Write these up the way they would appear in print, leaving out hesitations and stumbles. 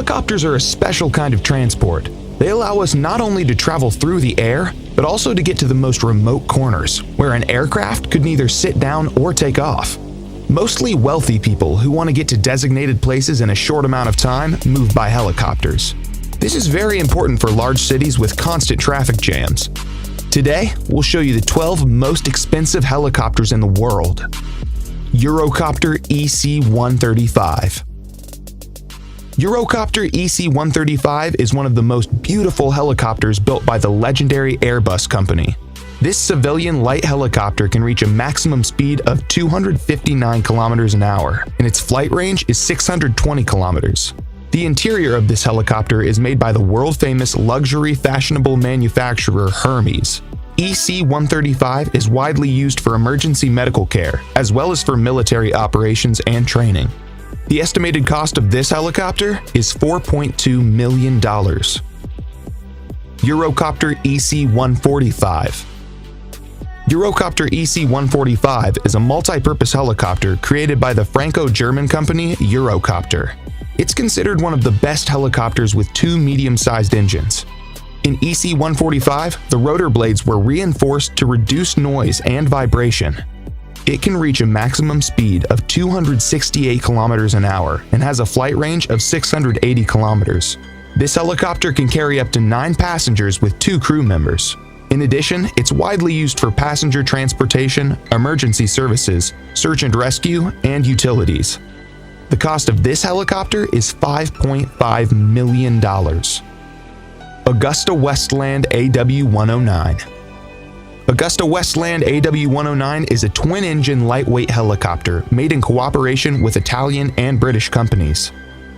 Helicopters are a special kind of transport. They allow us not only to travel through the air, but also to get to the most remote corners, where an aircraft could neither sit down or take off. Mostly wealthy people who want to get to designated places in a short amount of time move by helicopters. This is very important for large cities with constant traffic jams. Today, we'll show you the 12 most expensive helicopters in the world. Eurocopter EC-135. Eurocopter EC-135 is one of the most beautiful helicopters built by the legendary Airbus company. This civilian light helicopter can reach a maximum speed of 259 kilometers an hour, and its flight range is 620 kilometers. The interior of this helicopter is made by the world-famous luxury fashionable manufacturer Hermes. EC-135 is widely used for emergency medical care, as well as for military operations and training. The estimated cost of this helicopter is $4.2 million. Eurocopter EC-145. Eurocopter EC-145 is a multi-purpose helicopter created by the Franco-German company Eurocopter. It's considered one of the best helicopters with two medium-sized engines. In EC-145, the rotor blades were reinforced to reduce noise and vibration. It can reach a maximum speed of 268 kilometers an hour and has a flight range of 680 kilometers. This helicopter can carry up to 9 passengers with 2 crew members. In addition, it's widely used for passenger transportation, emergency services, search and rescue, and utilities. The cost of this helicopter is $5.5 million. Augusta Westland AW109. Augusta Westland AW109 is a twin-engine lightweight helicopter made in cooperation with Italian and British companies.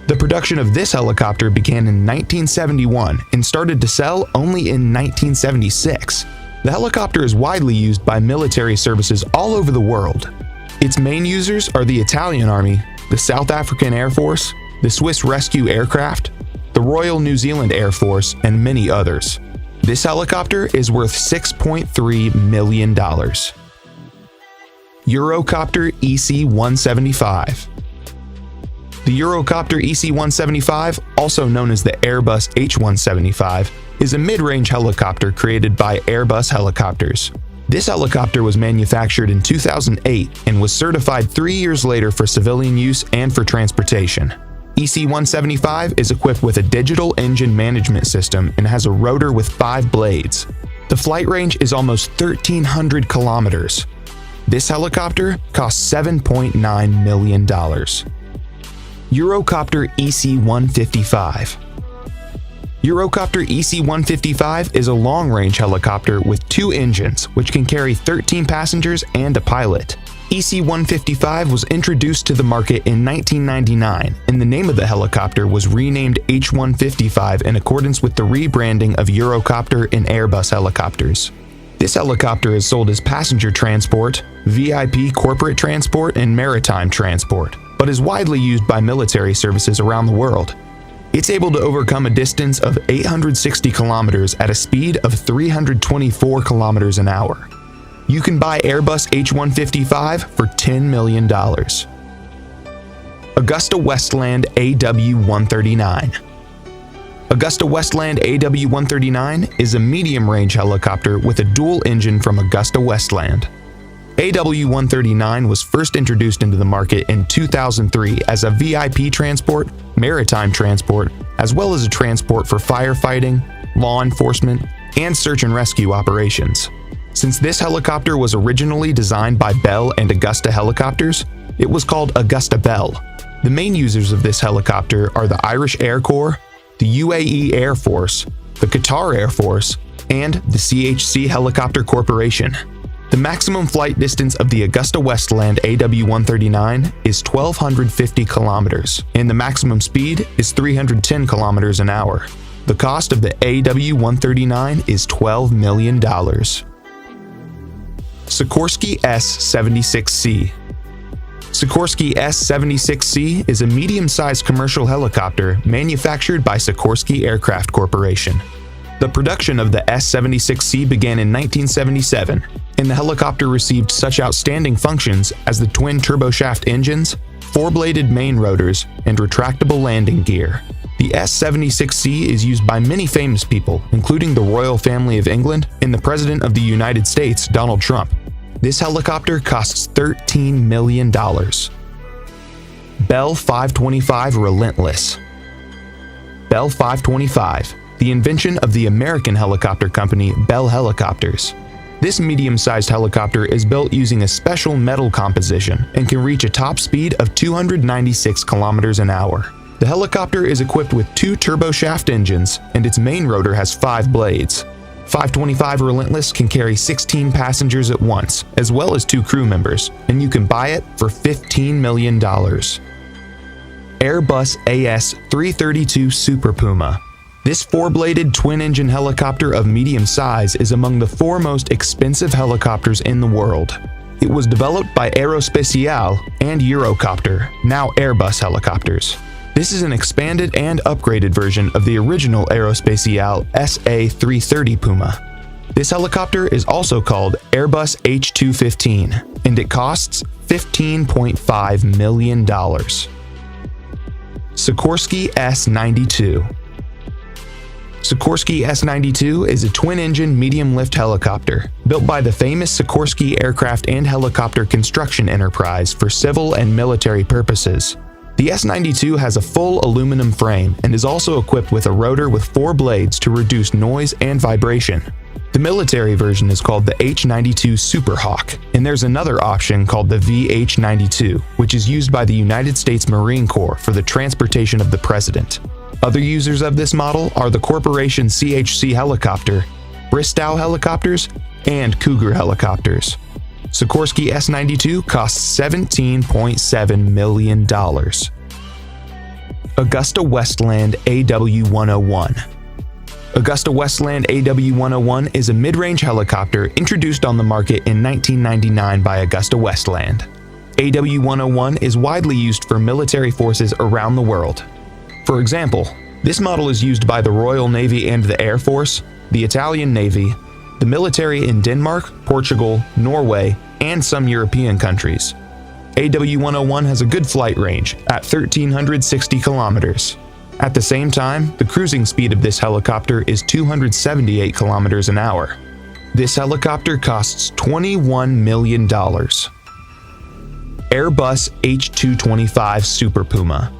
The production of this helicopter began in 1971 and started to sell only in 1976. The helicopter is widely used by military services all over the world. Its main users are the Italian Army, the South African Air Force, the Swiss Rescue Aircraft, the Royal New Zealand Air Force, and many others. This helicopter is worth $6.3 million. Eurocopter EC-175. The Eurocopter EC-175, also known as the Airbus H-175, is a mid-range helicopter created by Airbus Helicopters. This helicopter was manufactured in 2008 and was certified 3 years later for civilian use and for transportation. EC-175 is equipped with a digital engine management system and has a rotor with 5 blades. The flight range is almost 1,300 kilometers. This helicopter costs $7.9 million. Eurocopter EC-155. Eurocopter EC-155 is a long-range helicopter with 2 engines which can carry 13 passengers and a pilot. EC-155 was introduced to the market in 1999, and the name of the helicopter was renamed H-155 in accordance with the rebranding of Eurocopter and Airbus helicopters. This helicopter is sold as passenger transport, VIP corporate transport, and maritime transport, but is widely used by military services around the world. It's able to overcome a distance of 860 kilometers at a speed of 324 kilometers an hour. You can buy Airbus H-155 for $10 million. Augusta Westland AW139. Augusta Westland AW139 is a medium-range helicopter with a dual engine from Augusta Westland. AW139 was first introduced into the market in 2003 as a VIP transport, maritime transport, as well as a transport for firefighting, law enforcement, and search and rescue operations. Since this helicopter was originally designed by Bell and Augusta Helicopters, it was called Augusta Bell. The main users of this helicopter are the Irish Air Corps, the UAE Air Force, the Qatar Air Force, and the CHC Helicopter Corporation. The maximum flight distance of the Augusta Westland AW139 is 1,250 kilometers, and the maximum speed is 310 kilometers an hour. The cost of the AW139 is $12 million. Sikorsky S-76C. Sikorsky S-76C is a medium-sized commercial helicopter manufactured by Sikorsky Aircraft Corporation. The production of the S-76C began in 1977, and the helicopter received such outstanding functions as the twin turboshaft engines, 4-bladed main rotors, and retractable landing gear. The S-76C is used by many famous people, including the royal family of England and the President of the United States, Donald Trump. This helicopter costs $13 million. Bell 525 Relentless. Bell 525, the invention of the American helicopter company Bell Helicopters. This medium-sized helicopter is built using a special metal composition and can reach a top speed of 296 kilometers an hour. The helicopter is equipped with 2 turboshaft engines, and its main rotor has 5 blades. 525 Relentless can carry 16 passengers at once, as well as 2 crew members, and you can buy it for $15 million. Airbus AS-332 Super Puma. This 4-bladed twin-engine helicopter of medium size is among the 4 most expensive helicopters in the world. It was developed by Aerospatiale and Eurocopter, now Airbus helicopters. This is an expanded and upgraded version of the original Aerospatiale SA-330 Puma. This helicopter is also called Airbus H215, and it costs $15.5 million. Sikorsky S-92. Sikorsky S-92 is a twin-engine medium-lift helicopter built by the famous Sikorsky Aircraft and Helicopter Construction Enterprise for civil and military purposes. The S-92 has a full aluminum frame and is also equipped with a rotor with 4 blades to reduce noise and vibration. The military version is called the H-92 Super Hawk, and there's another option called the VH-92, which is used by the United States Marine Corps for the transportation of the president. Other users of this model are the Corporation CHC helicopter, Bristow helicopters, and Cougar helicopters. Sikorsky S-92 costs $17.7 million. Augusta Westland AW101. Augusta Westland AW101 is a mid-range helicopter introduced on the market in 1999 by Augusta Westland. AW101 is widely used for military forces around the world. For example, this model is used by the Royal Navy and the Air Force, the Italian Navy, the military in Denmark, Portugal, Norway, and some European countries. AW101 has a good flight range at 1,360 kilometers. At the same time, the cruising speed of this helicopter is 278 kilometers an hour. This helicopter costs $21 million. Airbus H225 Super Puma.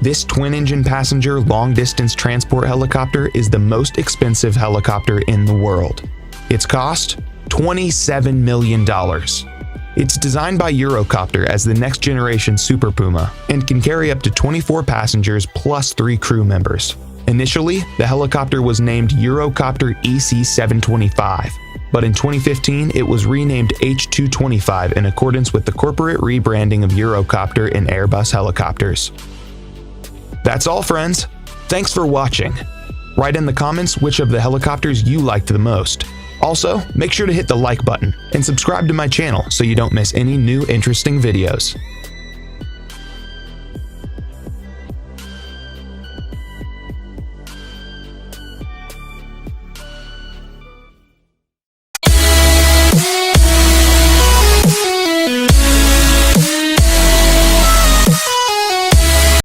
This twin-engine passenger long-distance transport helicopter is the most expensive helicopter in the world. Its cost? $27 million. It's designed by Eurocopter as the next-generation Super Puma and can carry up to 24 passengers plus 3 crew members. Initially, the helicopter was named Eurocopter EC-725, but in 2015 it was renamed H225 in accordance with the corporate rebranding of Eurocopter and Airbus helicopters. That's all, friends. Thanks for watching. Write in the comments which of the helicopters you liked the most. Also, make sure to hit the like button and subscribe to my channel so you don't miss any new interesting videos.